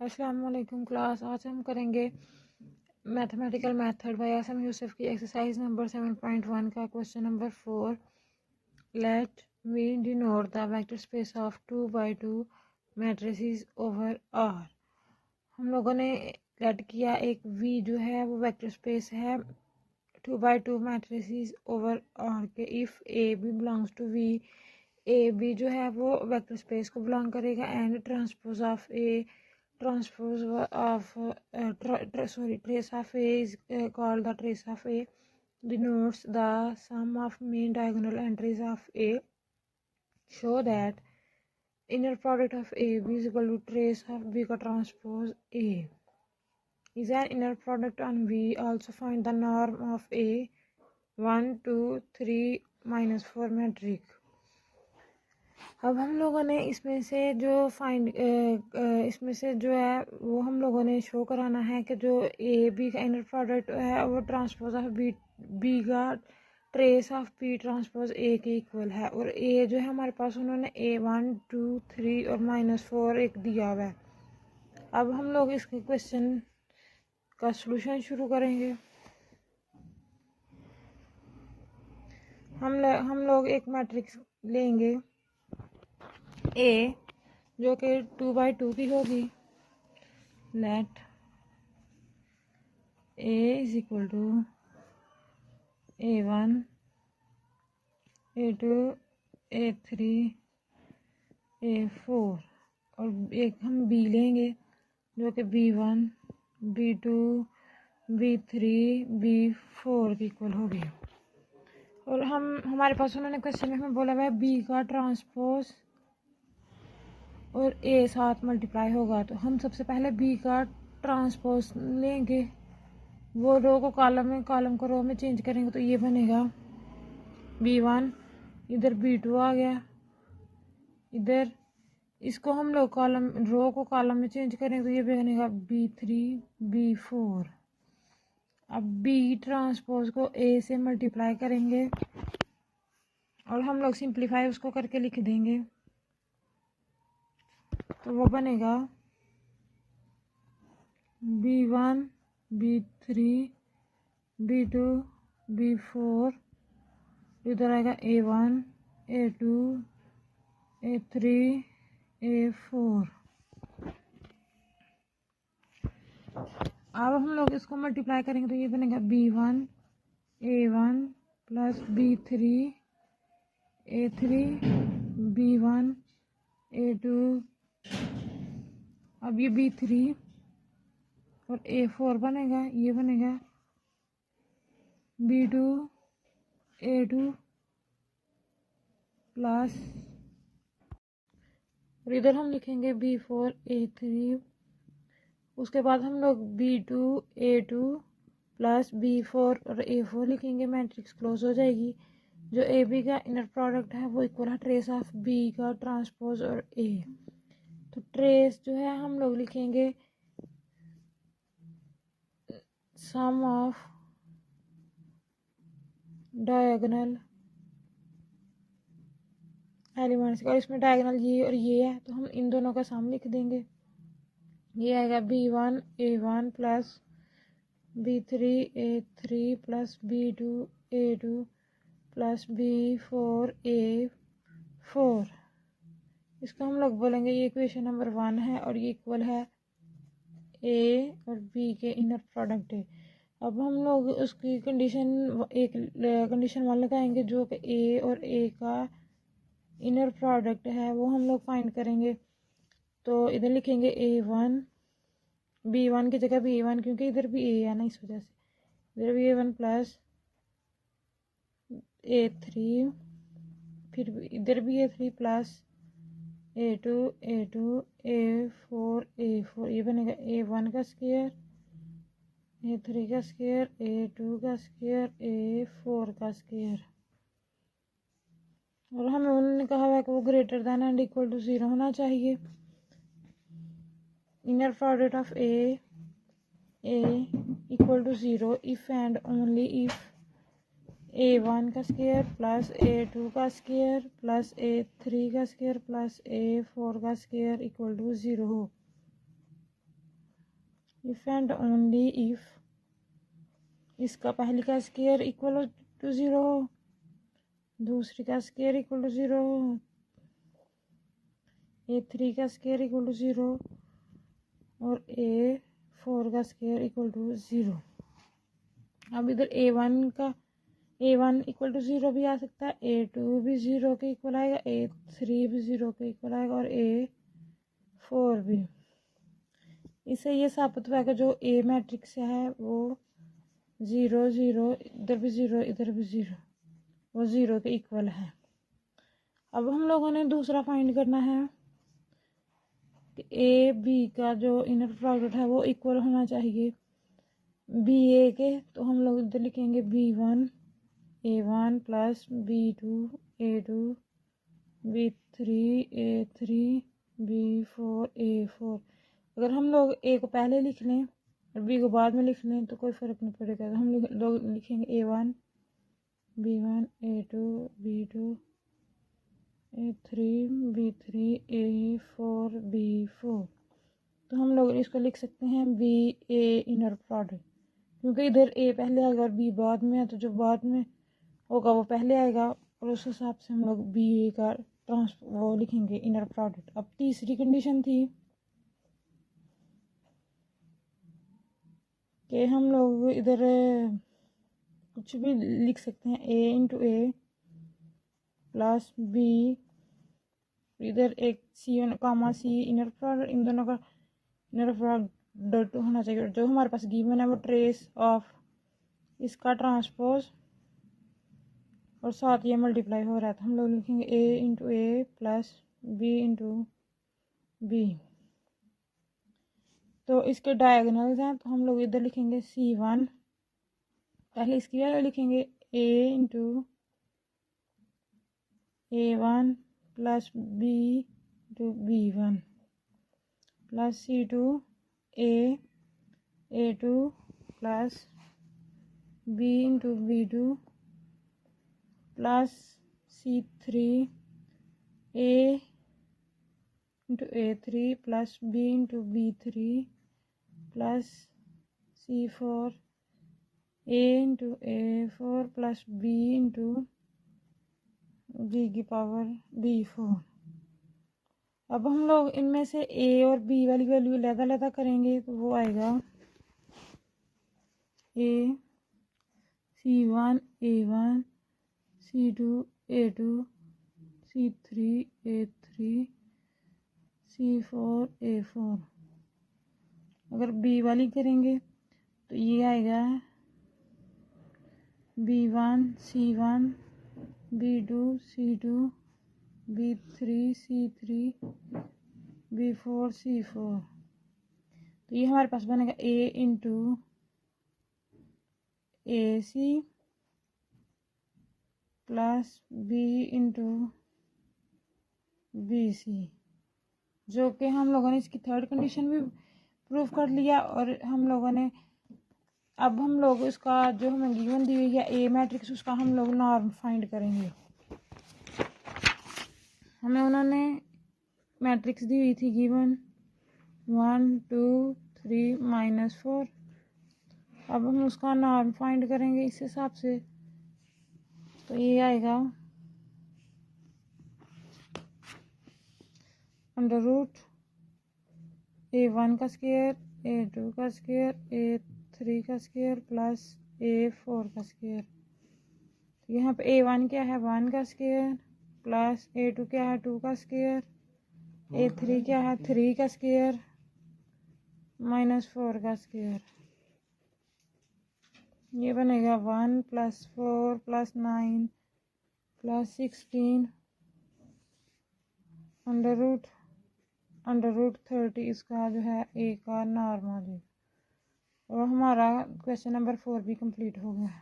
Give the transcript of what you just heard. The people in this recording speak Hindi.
अस्सलाम वालेकुम क्लास। आज हम करेंगे mathematical method by S M Yusuf की एक्सरसाइज नंबर 7.1 का question number 4। Let we denote the vector space of 2 by 2 matrices over R. हम लोगों ने लेट किया एक वी जो है वो वेक्टर स्पेस है 2 by 2 मैट्रिसेस ओवर आर के। If A B belongs to V, A B जो है वो वेक्टर स्पेस को बिलोंग करेगा and transpose of A, transpose of trace of A is called the trace of A, denotes the sum of main diagonal entries of A. Show that inner product of A B is equal to trace of B का transpose A is an inner product on V. Also find the norm of A 1 2 3 -4 matrix। अब हम लोगों ने इसमें से जो इसमें से जो है वो हम लोगों ने शो कराना है कि जो ए बी का इनर प्रोडक्ट है वो ट्रांसपोज ऑफ बी, बी का trace of B transpose A के इक्वल है। और ए जो है हमारे पास उन्होंने ए 1 2 3 और -4 एक दिया हुआ है। अब हम लोग इसके क्वेश्चन का सलूशन शुरू करेंगे। हम लोग एक मैट्रिक्स लेंगे ए जो कि 2 by 2 की होगी। Let A is equal to A1 A2 A3 A4 और एक हम बी लेंगे जो कि B1 B2 B3 B4 की इक्वल होगी। और हमारे पास उन्होंने क्वेश्चन में हमें बोला हुआ है बी का ट्रांसपोज और ए साथ मल्टीप्लाई होगा। तो हम सबसे पहले बी का ट्रांसपोज लेंगे, वो रो को कॉलम में, कॉलम को रो में चेंज करेंगे तो ये बनेगा B1, इधर B2 आ गया, इधर इसको हम लोग कॉलम रो को कॉलम में चेंज करेंगे तो ये बनेगा B3 B4। अब बी ट्रांसपोज को ए से मल्टीप्लाई करेंगे और हम लोग सिंप्लीफाई उसको करके लिख देंगे तो वो बनेगा B1 B3 B2 B4, इधर आएगा A1 A2 A3 A4। अब हम लोग इसको मल्टीप्लाई करेंगे तो ये बनेगा B1 A1 plus B3 A3 B1 A2, अब ये B3 और A4 बनेगा, ये बनेगा B2 A2 प्लस, और इधर हम लिखेंगे B4 A3। उसके बाद हम लोग B2 A2 प्लस B4 और A4 लिखेंगे, मैट्रिक्स क्लोज हो जाएगी। जो ए बी का इनर प्रोडक्ट है वो इक्वल है ट्रेस ऑफ बी का ट्रांसपोज और ए। तो ट्रेस जो है हम लोग लिखेंगे सम ऑफ डायगोनल एलिमेंट्स, और इसमें डायगोनल ये और ये है तो हम इन दोनों का सम लिख देंगे। ये आएगा B1 A1 plus B3 A3 plus B2 A2 plus B4 A4। इसको हम लोग बोलेंगे ये इक्वेशन नंबर 1 है और ये इक्वल है ए और बी के इनर प्रोडक्ट है। अब हम लोग उसकी कंडीशन कंडीशन 1 लगाएंगे जो कि ए और ए का इनर प्रोडक्ट है वो हम लोग फाइंड करेंगे। तो इधर लिखेंगे A1 B1 की जगह B1 क्योंकि इधर भी ए है ना, इस वजह से इधर भी A1 प्लस A3, फिर इधर भी A3 प्लस A2 A4 ये बनेगा A1 का स्क्वायर A3 का स्क्वायर A2 का स्क्वायर A4 का स्क्वायर। और हमें उन्होंने कहा हुआ है कि वो greater than and equal to 0 होना चाहिए। Inner product of a equal to 0 if and only if A1 का स्क्वायर प्लस A2 का स्क्वायर प्लस A3 का स्क्वायर प्लस A4 का स्क्वायर इक्वल टू 0 हो। इफ एंड ओनली इफ इसका पहली का स्क्वायर इक्वल टू 0 हो, दूसरी का स्क्वायर इक्वल टू 0 हो, A3 का स्क्वायर इक्वल टू 0 और A4 का स्क्वायर इक्वल टू 0। अब इधर A1 इक्वल टू 0 भी आ सकता है, A2 भी 0 के इक्वल आएगा, A3 भी 0 के इक्वल आएगा और A4 भी। इससे ये साबित हुआ कि जो A मैट्रिक्स है वो 0 0 इधर भी 0 इधर भी 0 वो 0 के इक्वल है। अब हम लोगों ने दूसरा फाइंड करना है कि A B का जो इनर प्रोडक्ट है वो इक्वल होना चाहिए B A के। तो हम लोग इधर लिखेंगे B1 A1 plus B2 A2 B3 A3 B4 A4। अगर हम लोग A को पहले लिख लें और B को बाद में लिख लें तो कोई फ़र्क नहीं पड़ेगा। तो हम लोग लिखेंगे A1 B1 A2 B2 A3 B3 A4 B4। तो हम लोग इसको लिख सकते हैं B A इनर प्रोडक्ट, क्योंकि इधर A पहले आएगा और B बाद में है, तो जो बाद में होगा वो पहले आएगा और उस हिसाब से हम लोग B A का वो लिखेंगे इनर प्रोडक्ट। अब तीसरी कंडीशन थी कि हम लोग इधर कुछ भी लिख सकते हैं A into A plus B, इधर एक C कामा C इनर प्रोडक्ट, इन दोनों का इनर प्रोडक्ट होना चाहिए। जो हमारे पास गिवन है वो ट्रेस ऑफ इसका ट्रांसपोज और साथ ये मल्टीप्लाई हो रहा है, तो हम लोग लिखेंगे A into A plus B into B। तो इसके डायगोनल्स हैं, तो हम लोग इधर लिखेंगे C1, पहले इसकी वैल्यू लिखेंगे A into A1 plus B into B1 plus C2 A2 plus B into B2 plus C3 A into A3 plus B into B3 plus C4 A into A4 plus B into B की पावर B4। अब हम लोग इनमें से A और B वाली वैल्यू अलग-अलग करेंगे तो वो आएगा A C1 A1 C2 A2 C3 A3 C4 A4। अगर B वाली करेंगे तो ये आएगा B1 C1 B2 C2 B3 C3 B4 C4। तो ये हमारे पास बनेगा A into AC plus B into BC, जो कि हम लोगों ने इसकी थर्ड कंडीशन भी प्रूव कर लिया। और हम लोगों ने अब हम लोग इसका जो हमें गिवन दी हुई है A मैट्रिक्स उसका हम लोग नॉर्म फाइंड करेंगे। हमें उन्होंने मैट्रिक्स दी हुई थी गिवन 1 2 3 -4। अब हम उसका नॉर्म फाइंड करेंगे इस हिसाब से। तो ये आएगा अंडर रूट A1 का स्क्वायर A2 का स्क्वायर A3 का स्क्वायर प्लस A4 का स्क्वायर। यहाँ पे A1 क्या है 1 का स्क्वायर प्लस A2 क्या है 2 का स्क्वायर A3 क्या है 3 का स्क्वायर -4 का स्क्वायर। ये बनेगा 1 + 4 + 9 + 16 अंडर रूट 30 इसका जो है A का नॉर्म आ जाएगा। और हमारा क्वेश्चन नंबर 4 भी कंप्लीट हो गया है।